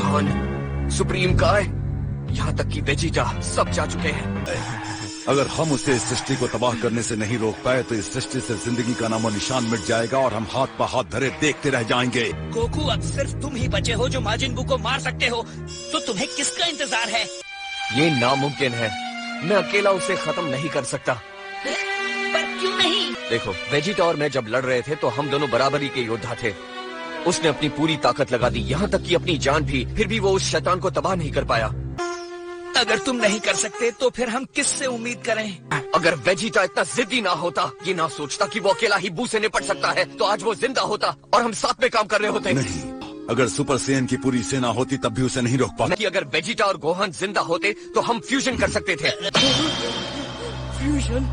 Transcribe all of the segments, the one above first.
Gohan, supreme काय, यहाँ तक कि वेजिटा सब जा चुके हैं। अगर हम उसे इस सृष्टि को तबाह करने से नहीं रोक पाए तो इस सृष्टि से जिंदगी का नामो निशान मिट जाएगा और हम हाथ पर हाथ धरे देखते रह जाएंगे। गोकू, अब सिर्फ तुम ही बचे हो जो माजिन बू को मार सकते हो, तो तुम्हें किसका इंतजार है? ये नामुमकिन है, मैं अकेला उसे खत्म नहीं कर सकता। पर क्यों नहीं? देखो, वेजिटा और मैं जब लड़ रहे थे तो हम दोनों बराबरी के योद्धा थे। उसने अपनी पूरी ताकत लगा दी, यहाँ तक कि अपनी जान भी, फिर भी वो उस शैतान को तबाह नहीं कर पाया। अगर तुम नहीं कर सकते तो फिर हम किससे उम्मीद करें? अगर वेजिटा इतना जिद्दी ना होता, ये ना सोचता कि वो अकेला ही बू से निपट सकता है, तो आज वो जिंदा होता और हम साथ में काम कर रहे होते। नहीं, अगर सुपर सेन की पूरी सेना होती तब भी उसे नहीं रोक पाते। अगर वेजिटा और गोहान जिंदा होते तो हम फ्यूजन कर सकते थे। फ्यूजन?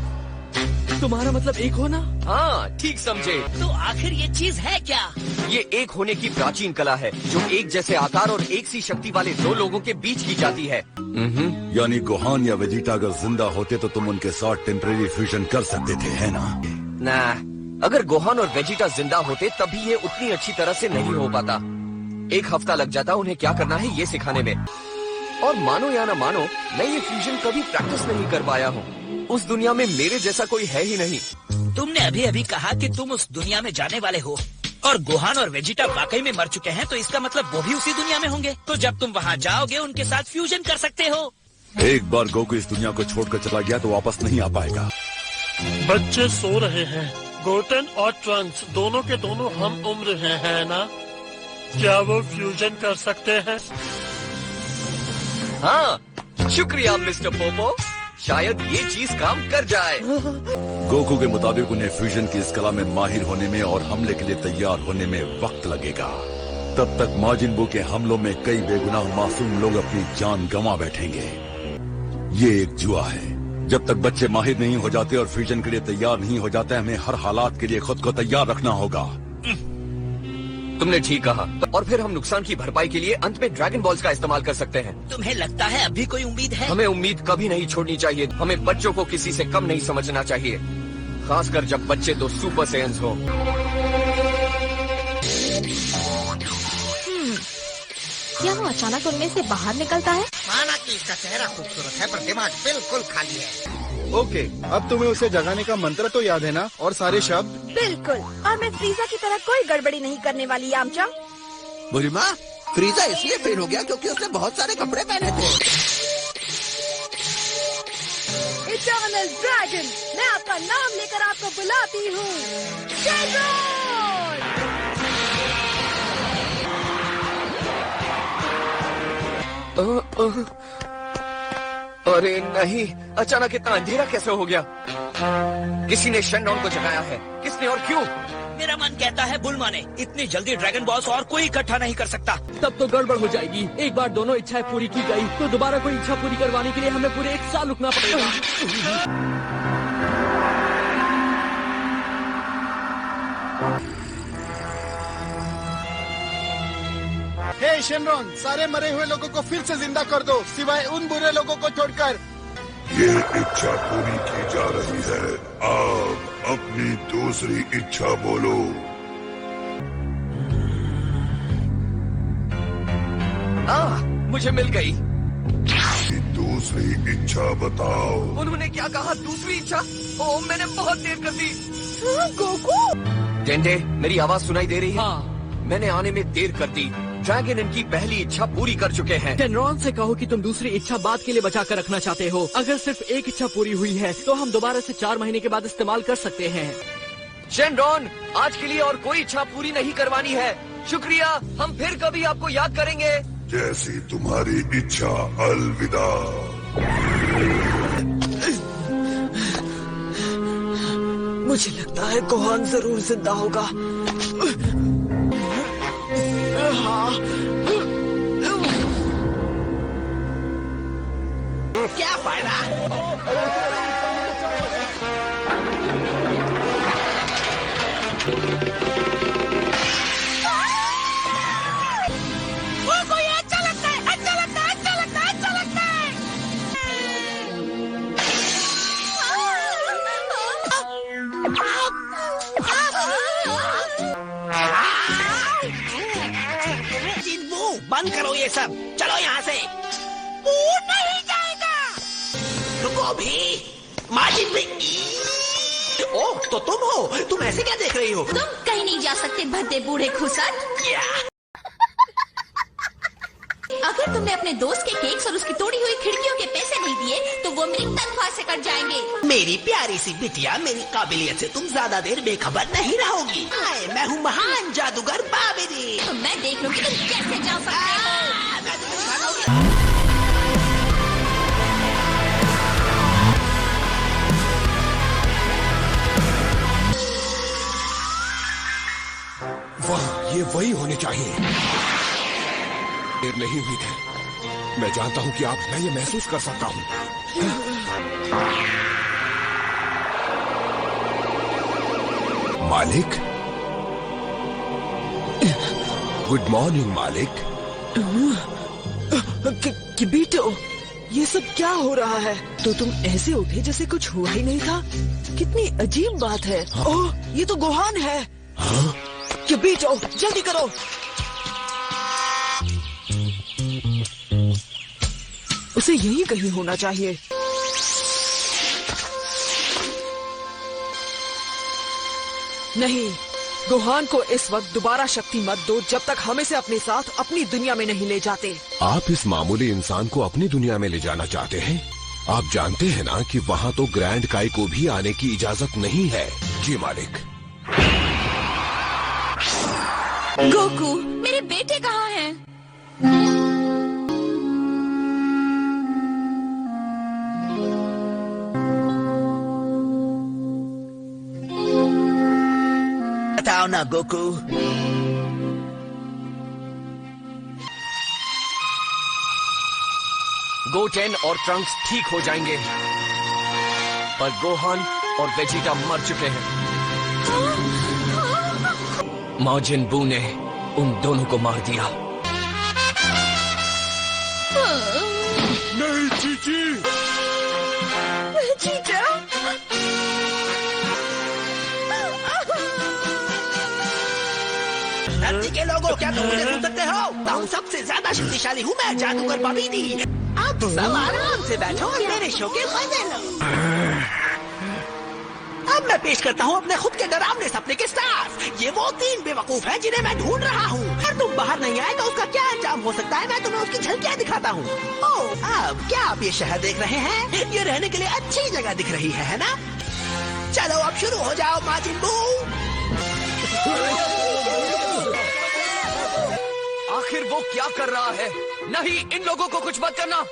तुम्हारा मतलब एक होना? हाँ, ठीक समझे। तो आखिर ये चीज है क्या? ये एक होने की प्राचीन कला है जो एक जैसे आकार और एक सी शक्ति वाले दो लोगों के बीच की जाती है। यानी गोहान या वेजिटा अगर जिंदा होते तो तुम उनके साथ टेम्परेरी फ्यूजन कर सकते थे, है ना? ना, अगर गोहान और वेजिटा जिंदा होते तब भी ये उतनी अच्छी तरह से नहीं हो पाता। 1 हफ्ता लग जाता उन्हें क्या करना है ये सिखाने में। और मानो या ना मानो, मैं ये फ्यूजन कभी प्रैक्टिस नहीं कर पाया हूँ। उस दुनिया में मेरे जैसा कोई है ही नहीं। तुमने अभी अभी कहा कि तुम उस दुनिया में जाने वाले हो और गोहान और वेजिटा वाकई में मर चुके हैं, तो इसका मतलब वो भी उसी दुनिया में होंगे। तो जब तुम वहाँ जाओगे उनके साथ फ्यूजन कर सकते हो। एक बार गोकू इस दुनिया को छोड़कर चला गया तो वापस नहीं आ पाएगा। बच्चे सो रहे हैं। गोटन और ट्रंक्स दोनों के दोनों हम उम्र है ना? क्या वो फ्यूजन कर सकते हैं? हाँ, शुक्रिया मिस्टर पोपो, शायद ये चीज काम कर जाए। गोकू के मुताबिक उन्हें फ्यूजन की इस कला में माहिर होने में और हमले के लिए तैयार होने में वक्त लगेगा। तब तक माजिन बू के हमलों में कई बेगुनाह मासूम लोग अपनी जान गंवा बैठेंगे। ये एक जुआ है। जब तक बच्चे माहिर नहीं हो जाते और फ्यूजन के लिए तैयार नहीं हो जाते, हमें हर हालात के लिए खुद को तैयार रखना होगा। तुमने ठीक कहा। और फिर हम नुकसान की भरपाई के लिए अंत में ड्रैगन बॉल्स का इस्तेमाल कर सकते हैं। तुम्हें लगता है अभी कोई उम्मीद है? हमें उम्मीद कभी नहीं छोड़नी चाहिए। हमें बच्चों को किसी से कम नहीं समझना चाहिए, खासकर जब बच्चे तो सुपर सेयंस हो। क्या वो अचानक उनमें से बाहर निकलता है? माना कि इसका चेहरा खूबसूरत है पर दिमाग बिल्कुल खाली है। ओके, अब तुम्हें उसे जगाने का मंत्र तो याद है ना? और सारे शब्द? बिल्कुल। और मैं फ्रीजा की तरह कोई गड़बड़ी नहीं करने वाली यामचा। बुरीमा, फ्रीजा इसलिए फेल हो गया क्योंकि उसने बहुत सारे कपड़े पहने थे। इटर्नल ड्रैगन, मैं आपका नाम लेकर आपको बुलाती हूँ। अरे नहीं, अचानक इतना अंधेरा कैसे हो गया? किसी ने शेनरॉन को जगाया है। किसने और क्यों? मेरा मन कहता है बुल्मा ने। इतनी जल्दी ड्रैगन बॉल्स और कोई इकट्ठा नहीं कर सकता। तब तो गड़बड़ हो जाएगी। एक बार दोनों इच्छाएं पूरी की गई तो दोबारा कोई इच्छा पूरी करवाने के लिए हमें पूरे 1 साल रुकना पड़ेगा। हे शेनरॉन, सारे मरे हुए लोगों को फिर से जिंदा कर दो, सिवाय उन बुरे लोगों को छोड़कर। ये इच्छा पूरी की जा रही है। अब अपनी दूसरी इच्छा बोलो। मुझे मिल गई। दूसरी इच्छा बताओ। उन्होंने क्या कहा? दूसरी इच्छा? ओह, मैंने बहुत देर कर दी। गोकू, टेंटे, मेरी आवाज सुनाई दे रही है? हाँ। मैंने आने में देर कर दी। ड्रैगन इनकी पहली इच्छा पूरी कर चुके हैं। शेनरॉन से कहो कि तुम दूसरी इच्छा बाद के लिए बचा कर रखना चाहते हो। अगर सिर्फ एक इच्छा पूरी हुई है तो हम दोबारा से 4 महीने के बाद इस्तेमाल कर सकते हैं। शेनरॉन, आज के लिए और कोई इच्छा पूरी नहीं करवानी है। शुक्रिया, हम फिर कभी आपको याद करेंगे। जैसी तुम्हारी इच्छा। अलविदा। मुझे लगता है गोहान जरूर जिंदा होगा। क्या फायदा? गोकू, ये अच्छा लगता है, अच्छा लगता है, अच्छा लगता है, अच्छा लगता है। बंद करो ये सब, चलो यहाँ से। वो नहीं जाएगा। रुको भी, माजिद भी। ओह, तो तुम हो? तुम ऐसे क्या देख रही हो? तुम कहीं नहीं जा सकते भद्दे बूढ़े खुसट। क्या? अगर तुमने अपने दोस्त के केक्स और उसकी तोड़ी हुई खिड़कियों के पैसे नहीं दिए तो वो मेरी तनख्वाह से कट जाएंगे। मेरी प्यारी सी बिटिया, मेरी काबिलियत से तुम ज्यादा देर बेखबर नहीं रहोगी। मैं हूँ महान जादूगर बाबेदी। तो मैं देख लूंगी तुम कैसे जा सकते हो। मैं तुम्हें दिखाऊंगी। वाह, ये वही होने चाहिए। देर नहीं हुई है। मैं जानता हूँ कि मैं ये महसूस कर सकता हूँ। मालिक, गुड मॉर्निंग मालिक। किबीटो, ये सब क्या हो रहा है? तो तुम ऐसे उठे जैसे कुछ हुआ ही नहीं था। कितनी अजीब बात है। ओह, ये तो गोहान है। किबीटो, जल्दी करो। उसे यही कहीं होना चाहिए। नहीं, गोहान को इस वक्त दोबारा शक्ति मत दो जब तक हम इसे अपने साथ अपनी दुनिया में नहीं ले जाते। आप इस मामूली इंसान को अपनी दुनिया में ले जाना चाहते हैं? आप जानते हैं ना कि वहाँ तो ग्रैंड काई को भी आने की इजाजत नहीं है। जी मालिक। गोकू, मेरे बेटे कहाँ हैं? बताओ ना गोकू। गोटेन और ट्रंक्स ठीक हो जाएंगे, पर गोहान और वेजिटा मर चुके हैं। माजिन बू ने उन दोनों को मार दिया। नहीं चीची। चीचा, धरती के लोगों, क्या तुम मुझे सुन सकते हो? मैं सबसे ज्यादा शक्तिशाली हूँ, मैं जादूगर बाबीदी। अब सब आराम से बैठो और मेरे शो के मजे लो। अब मैं पेश करता हूँ अपने खुद के डरावने सपने के स्टार्स। ये वो 3 बेवकूफ हैं जिन्हें मैं ढूंढ रहा हूँ। अगर तुम बाहर नहीं आए तो उसका क्या अंजाम हो सकता है, मैं तुम्हें उसकी झलकियाँ दिखाता हूँ। ओह, अब क्या आप ये शहर देख रहे हैं? ये रहने के लिए अच्छी जगह दिख रही है ना? चलो अब शुरू हो जाओ माजिन बू। आखिर वो क्या कर रहा है? नहीं, इन लोगों को कुछ मत करना।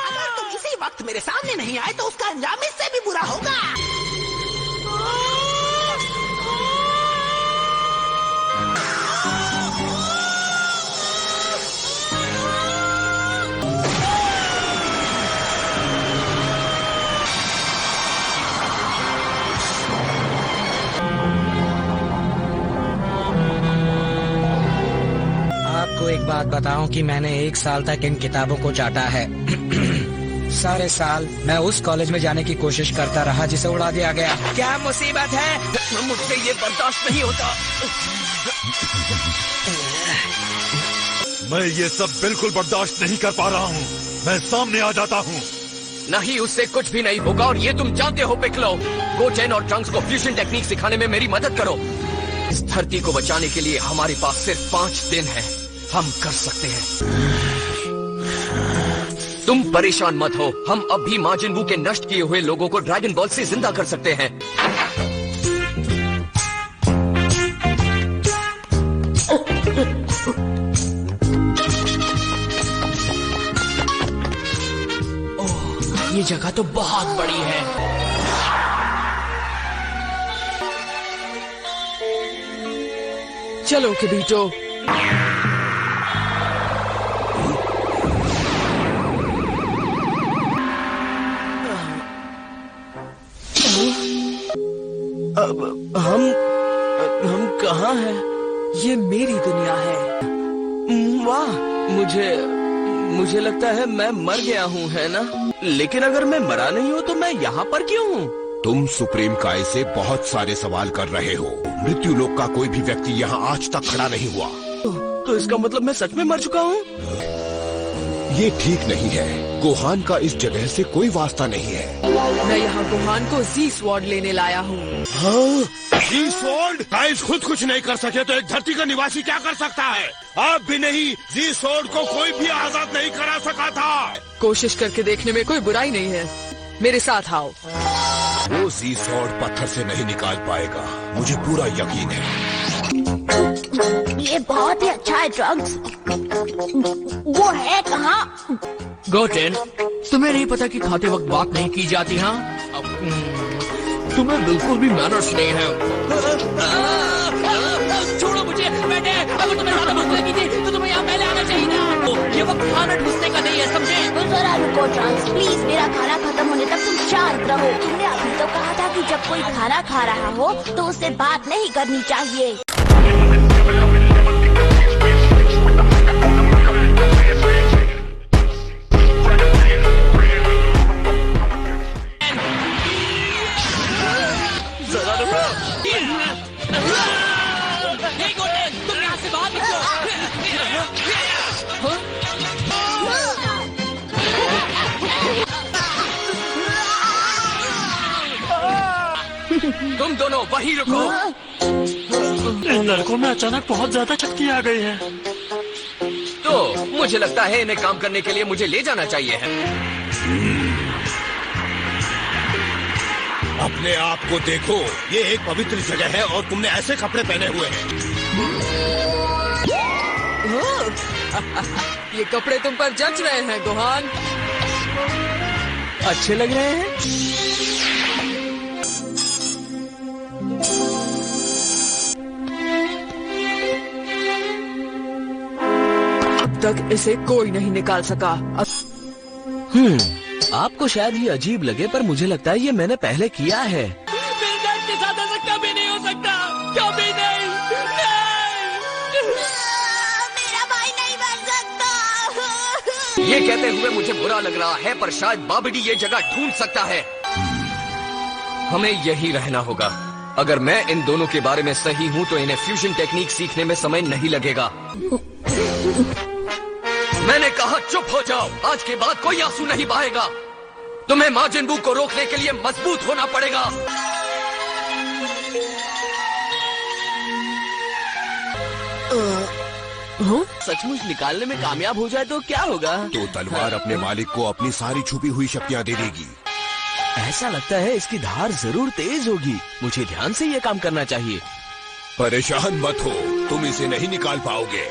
अगर तुम इसी वक्त मेरे सामने नहीं आए तो उसका अंजाम इससे भी बुरा होगा। आपको एक बात बताऊं कि मैंने 1 साल तक इन किताबों को चाटा है। सारे साल मैं उस कॉलेज में जाने की कोशिश करता रहा जिसे उड़ा दिया गया। क्या मुसीबत है? मुझसे ये बर्दाश्त नहीं होता। मैं ये सब बिल्कुल बर्दाश्त नहीं कर पा रहा हूँ। मैं सामने आ जाता हूँ। नहीं, उससे कुछ भी नहीं होगा और ये तुम जानते हो पिक्लो। गोटेन और ट्रंक्स को फ्यूजन टेक्निक सिखाने में मेरी मदद करो। इस धरती को बचाने के लिए हमारे पास सिर्फ 5 दिन है। हम कर सकते हैं। तुम परेशान मत हो, हम अब भी माजिन बू के नष्ट किए हुए लोगों को ड्रैगन बॉल से जिंदा कर सकते हैं। ओह, ये जगह तो बहुत बड़ी है। चलो किबीटो। अब हम कहाँ हैं? ये मेरी दुनिया है। वाह, मुझे लगता है मैं मर गया हूँ, है ना? लेकिन अगर मैं मरा नहीं हूँ तो मैं यहाँ पर क्यों हूँ? तुम सुप्रीम काय से बहुत सारे सवाल कर रहे हो। मृत्यु लोक का कोई भी व्यक्ति यहाँ आज तक खड़ा नहीं हुआ। तो इसका मतलब मैं सच में मर चुका हूँ? ये ठीक नहीं है। गोहान का इस जगह से कोई वास्ता नहीं है। मैं यहाँ गोहान को जी स्वॉर्ड लेने लाया हूँ। जी स्वॉर्ड? काइस खुद कुछ नहीं कर सके तो एक धरती का निवासी क्या कर सकता है? आप भी नहीं। जी स्वॉर्ड को कोई भी आजाद नहीं करा सका था। कोशिश करके देखने में कोई बुराई नहीं है। मेरे साथ आओ। वो जी स्वॉर्ड पत्थर से नहीं निकाल पाएगा, मुझे पूरा यकीन है। ये बहुत ही अच्छा है ड्रग्स। वो है कहाँ? गोटेन, तुम्हें नहीं पता कि खाते वक्त बात नहीं की जाती? हाँ, तुम्हें बिल्कुल भी मैनर्स नहीं है। छोड़ो मुझे, बेटे। अगर तुम्हें ज्यादा भूख लगी थी तो तुम्हें यहाँ पहले आना चाहिए था। ये वक्त खाना ढूंढने का नहीं है, समझे? जरा रुको ट्रांस, प्लीज। मेरा खाना खत्म होने तक तुम शांत रहो। तुमने अभी तो कहा था कि जब कोई खाना खा रहा हो तो उससे बात नहीं करनी चाहिए। तुम यहाँ से बाहर निकलो। तुम दोनों वहीं रुको। इन लड़कों में अचानक बहुत ज्यादा शक्ति आ गई है। तो मुझे लगता है इन्हें काम करने के लिए मुझे ले जाना चाहिए है। अपने आप को देखो, ये एक पवित्र जगह है और तुमने ऐसे कपड़े पहने हुए हैं। ये कपड़े तुम पर जच रहे हैं गोहान। अच्छे लग रहे हैं। अब तक इसे कोई नहीं निकाल सका। आपको शायद ये अजीब लगे पर मुझे लगता है ये मैंने पहले किया है। मेरे डैड के साथ ऐसा कभी नहीं हो सकता, कभी नहीं। मेरा भाई नहीं बन सकता। ये कहते हुए मुझे बुरा लग रहा है पर शायद बाबडी ये जगह ढूंढ सकता है। हमें यही रहना होगा। अगर मैं इन दोनों के बारे में सही हूँ तो इन्हें फ्यूजन टेक्निक सीखने में समय नहीं लगेगा। मैंने कहा चुप हो जाओ। आज के बाद कोई आंसू नहीं बहाएगा। तुम्हें माजिन बू को रोकने के लिए मजबूत होना पड़ेगा। सचमुच निकालने में कामयाब हो जाए तो क्या होगा? तो तलवार अपने मालिक को अपनी सारी छुपी हुई शक्तियाँ दे देगी। ऐसा लगता है इसकी धार जरूर तेज होगी। मुझे ध्यान से ये काम करना चाहिए। परेशान मत हो, तुम इसे नहीं निकाल पाओगे।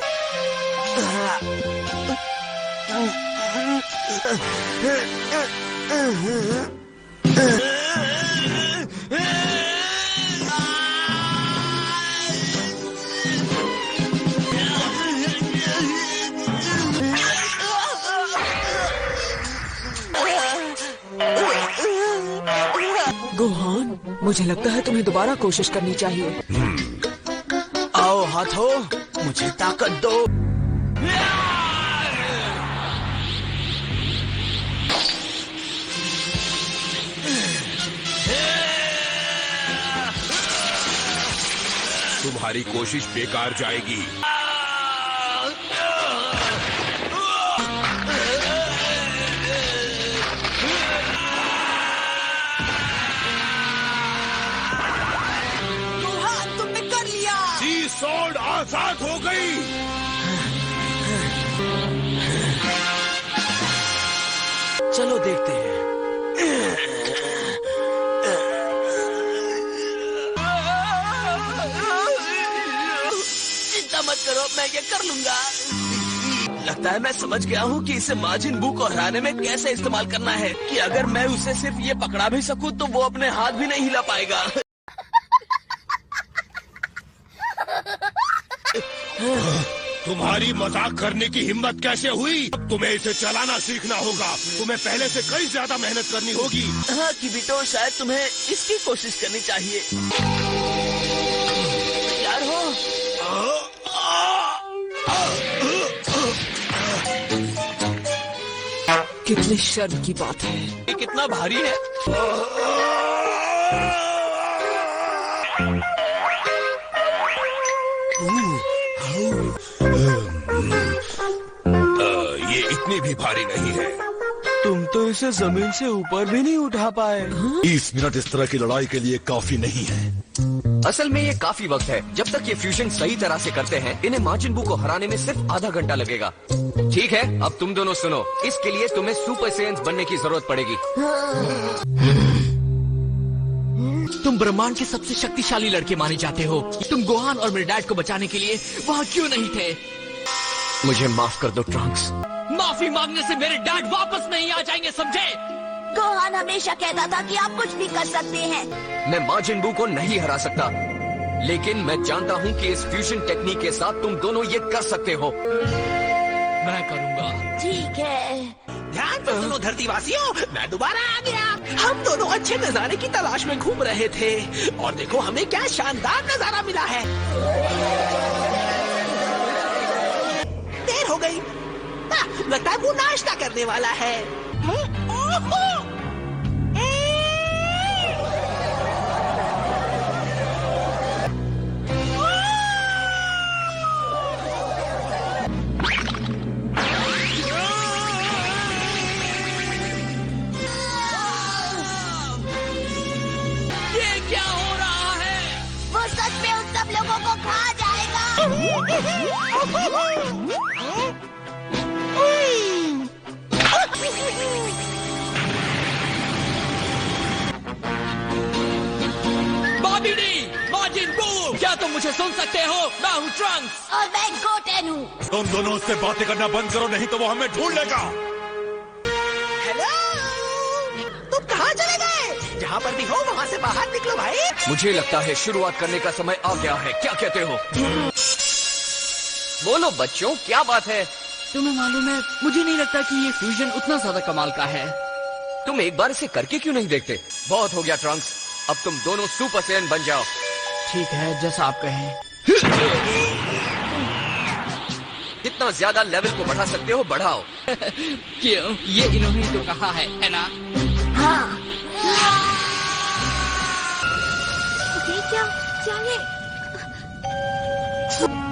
गोहान, मुझे लगता है तुम्हें दोबारा कोशिश करनी चाहिए। आओ हाथों, मुझे ताकत दो। तुम्हारी कोशिश बेकार जाएगी। गोहान, तुमने कर लिया। जी स्वॉर्ड आजाद हो गई। चलो देखते हैं। चिंता मत करो, मैं ये कर लूंगा। लगता है मैं समझ गया हूँ कि इसे माजिन बू को हराने में कैसे इस्तेमाल करना है। कि अगर मैं उसे सिर्फ ये पकड़ा भी सकूं तो वो अपने हाथ भी नहीं हिला पाएगा। तुम्हारी मजाक करने की हिम्मत कैसे हुई? अब तुम्हें इसे चलाना सीखना होगा। तुम्हें पहले से कई ज्यादा मेहनत करनी होगी। हाँ किबिटो, शायद तुम्हें इसकी कोशिश करनी चाहिए। तैयार हो? कितनी शर्म की बात है। ये कितना भारी है। ये इतनी भी भारी नहीं है। तुम तो इसे जमीन से ऊपर भी नहीं उठा पाए। 20 मिनट इस तरह की लड़ाई के लिए काफी नहीं है। असल में ये काफी वक्त है। जब तक ये फ्यूजन सही तरह से करते हैं, इन्हें माजिन बू को हराने में सिर्फ आधा घंटा लगेगा। ठीक है, अब तुम दोनों सुनो। इसके लिए तुम्हें सुपर सेयन्स बनने की जरूरत पड़ेगी। तुम ब्रह्मांड के सबसे शक्तिशाली लड़के माने जाते हो। तुम गोहान और मेरे डैड को बचाने के लिए वहाँ क्यों नहीं थे? मुझे माफ कर दो ट्रंक्स। माफी मांगने से मेरे डैड वापस नहीं आ जाएंगे, समझे? गोहान हमेशा कहता था कि आप कुछ भी कर सकते हैं। मैं माजिन बू को नहीं हरा सकता, लेकिन मैं जानता हूँ कि इस फ्यूजन टेक्निक के साथ तुम दोनों ये कर सकते हो। मैं करूँगा। ठीक है। ध्यान से सुनो धरतीवासियों, मैं दोबारा आ गया। हम दोनों अच्छे नजारे की तलाश में घूम रहे थे और देखो हमें क्या शानदार नजारा मिला है। देर हो गई। लगता है वो नाश्ता करने वाला है। ये क्या हो रहा है? वो सच में उन सब लोगों को खा जाएगा। माजिन बू, क्या तुम मुझे सुन सकते हो? मैं हूँ ट्रंक्स और मैं गोटेन हूँ। तुम दोनों उससे बातें करना बंद करो, नहीं तो वो हमें ढूंढ लेगा। हेलो, तुम कहाँ चले गए? जहाँ पर भी हो वहाँ से बाहर निकलो भाई। मुझे लगता है शुरुआत करने का समय आ गया है। क्या कहते हो? बोलो बच्चों, क्या बात है? तुम्हें मालूम है, मुझे नहीं लगता कि ये फ्यूजन उतना ज्यादा कमाल का है। तुम एक बार इसे करके क्यों नहीं देखते? बहुत हो गया ट्रंक्स, अब तुम दोनों सुपर सेयन बन जाओ। ठीक है, जैसा आप कहें। जितना ज्यादा लेवल को बढ़ा सकते हो बढ़ाओ। क्यों? ये इन्होंने तो कहा है ना? हाँ। ये क्या ये?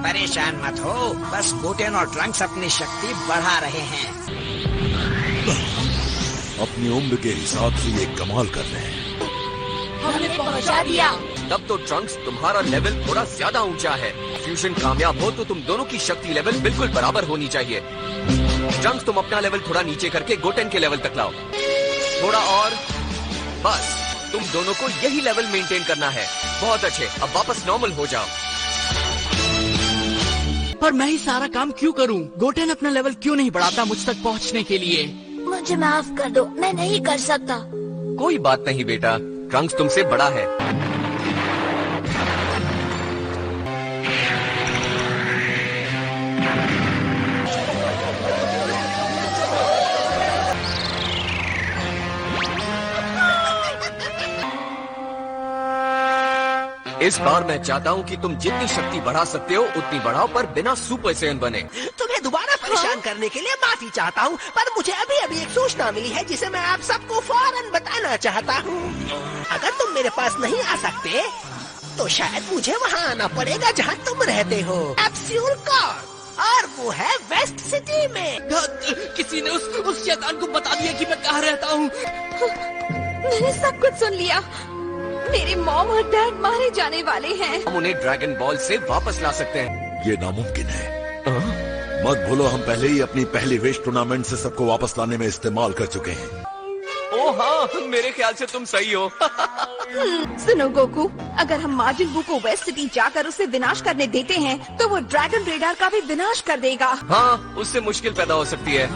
परेशान मत हो, बस गोटेन और ट्रंक्स अपनी शक्ति बढ़ा रहे हैं। अपनी उम्र के हिसाब से ये कमाल कर रहे हैं। हमने पहुंचा दिया। तब तो ट्रंक्स तुम्हारा लेवल थोड़ा ज्यादा ऊंचा है। फ्यूजन कामयाब हो तो तुम दोनों की शक्ति लेवल बिल्कुल बराबर होनी चाहिए। ट्रंक्स तुम अपना लेवल थोड़ा नीचे करके गोटेन के लेवल तक लाओ। थोड़ा और, बस तुम दोनों को यही लेवल मेंटेन करना है। बहुत अच्छे, अब वापस नॉर्मल हो जाओ। पर मैं ही सारा काम क्यों करूं? गोटेन अपना लेवल क्यों नहीं बढ़ाता मुझ तक पहुंचने के लिए? मुझे माफ कर दो, मैं नहीं कर सकता। कोई बात नहीं बेटा, ट्रंक्स तुमसे बड़ा है। इस बार मैं चाहता हूँ कि तुम जितनी शक्ति बढ़ा सकते हो उतनी बढ़ाओ, पर बिना सुपर सेयन बने। तुम्हें दोबारा परेशान करने के लिए माफी चाहता हूँ, पर मुझे अभी अभी एक सूचना मिली है जिसे मैं आप सबको फौरन बताना चाहता हूँ। अगर तुम मेरे पास नहीं आ सकते तो शायद मुझे वहाँ आना पड़ेगा जहाँ तुम रहते हो, एब्सोल्यूट कॉर्ड, और वो है वेस्ट सिटी में। किसी ने उस शैतान को बता दिया कि मैं कहाँ रहता हूँ। मैंने सब कुछ सुन लिया। मेरे मॉम और डैड मारे जाने वाले हैं। हम उन्हें ड्रैगन बॉल से वापस ला सकते हैं। ये नामुमकिन है। मत भूलो, हम पहले ही अपनी पहली विश टूर्नामेंट से सबको वापस लाने में इस्तेमाल कर चुके हैं। ओह हाँ, मेरे ख्याल से तुम सही हो। सुनो गोकू, अगर हम माजिन बू को वेस्ट सिटी जाकर उसे विनाश करने देते हैं तो वो ड्रैगन रेडार का भी विनाश कर देगा। हाँ, उससे मुश्किल पैदा हो सकती है।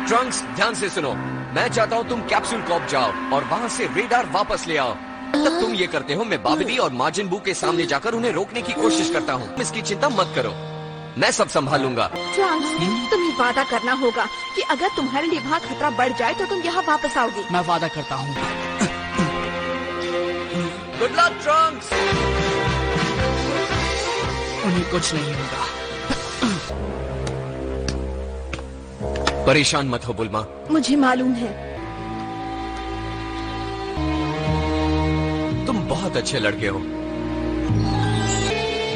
ट्रंक्स, ध्यान से सुनो, मैं चाहता हूँ तुम कैप्सूल कॉर्प जाओ और वहाँ से रेडार वापस ले आओ। तब तुम ये करते हो, मैं बाबिडी और माजिन बू के सामने जाकर उन्हें रोकने की कोशिश करता हूँ। इसकी चिंता मत करो, मैं सब संभालूंगा। ट्रंक्स, तुम्हें वादा करना होगा कि अगर तुम्हारे लिए वहाँ खतरा बढ़ जाए तो तुम यहाँ वापस आओगे। मैं वादा करता हूँ। Good luck Trunks. उन्हें कुछ नहीं होगा। परेशान मत हो बुल्मा, मुझे मालूम है। तुम बहुत अच्छे लड़के हो।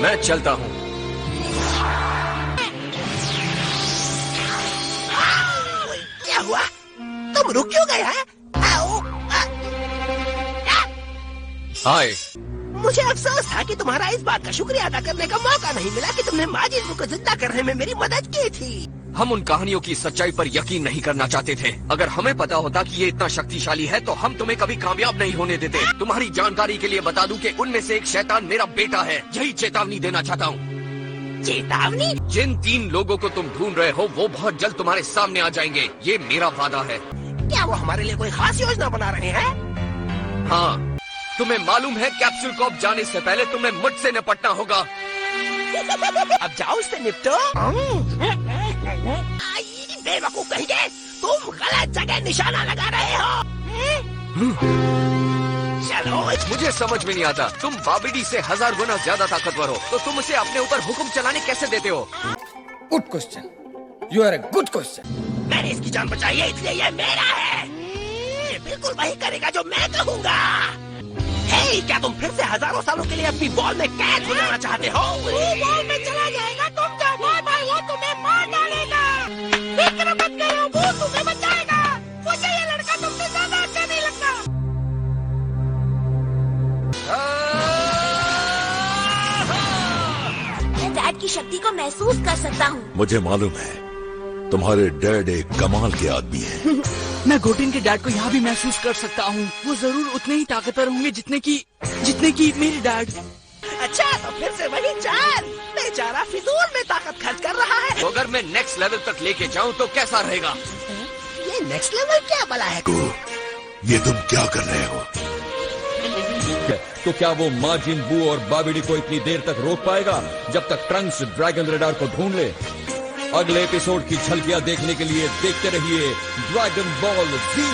मैं चलता हूँ। क्या हुआ? तुम रुक क्यों गए हैं? हाय। मुझे अफसोस था कि तुम्हारा इस बात का शुक्रिया अदा करने का मौका नहीं मिला कि तुमने माजिद बू को जिंदा करने में मेरी मदद की थी। हम उन कहानियों की सच्चाई पर यकीन नहीं करना चाहते थे। अगर हमें पता होता कि ये इतना शक्तिशाली है तो हम तुम्हें कभी कामयाब नहीं होने देते। तुम्हारी जानकारी के लिए बता दूं कि उनमें से एक शैतान मेरा बेटा है। यही चेतावनी देना चाहता हूँ। चेतावनी? जिन 3 लोगों को तुम ढूंढ रहे हो वो बहुत जल्द तुम्हारे सामने आ जाएंगे। ये मेरा वादा है। क्या वो हमारे लिए कोई खास योजना बना रहे हैं? हाँ, तुम्हें मालूम है कैप्सूल कॉर्प जाने से पहले तुम्हें मुझसे निपटना होगा। अब जाओ इससे निपटो। बेवकूफ कहेंगे, तुम गलत जगह निशाना लगा रहे हो। चलो। मुझे समझ में नहीं आता, तुम बाबिडी से 1000 गुना ज्यादा ताकतवर हो तो तुम उसे अपने ऊपर हुक्म चलाने कैसे देते हो? Good question, you are a good question. मैंने इसकी जान बचाई है इसलिए ये मेरा है। ये बिल्कुल वही करेगा जो मैं कहूँगा। हे, क्या तुम फिर से हजारों सालों के लिए अपनी बॉल में कैद हो जाना चाहते हो? वो बॉल में चला जाएगा, तुम जाओ। बाय, वो तुम्हें मार डालेगा। फिक्र मत करो, वो तुम्हें बचाएगा। मुझे ये लड़का तुमसे ज्यादा अच्छा नहीं लगता। मैं डैड की शक्ति को महसूस कर सकता हूँ। मुझे मालूम है तुम्हारे डैड एक कमाल के आदमी हैं। मैं गोटिन के डैड को यहाँ भी महसूस कर सकता हूँ। वो जरूर उतने ही ताकतवर होंगे जितने की मेरे डैड। अच्छा, तो फिर से वही चाल। बेचारा फिजूल में ताकत खर्च कर रहा है। तो अगर मैं नेक्स्ट लेवल तक लेके जाऊँ तो कैसा रहेगा? ये नेक्स्ट लेवल क्या भला है? ये तुम क्या कर रहे हो? तो क्या वो माजिन बू और बाबिडी को इतनी देर तक रोक पाएगा जब तक ट्रंक्स ड्रैगन रेडार को ढूंढ ले? अगले एपिसोड की झलकियां देखने के लिए देखते रहिए ड्रैगन बॉल Z।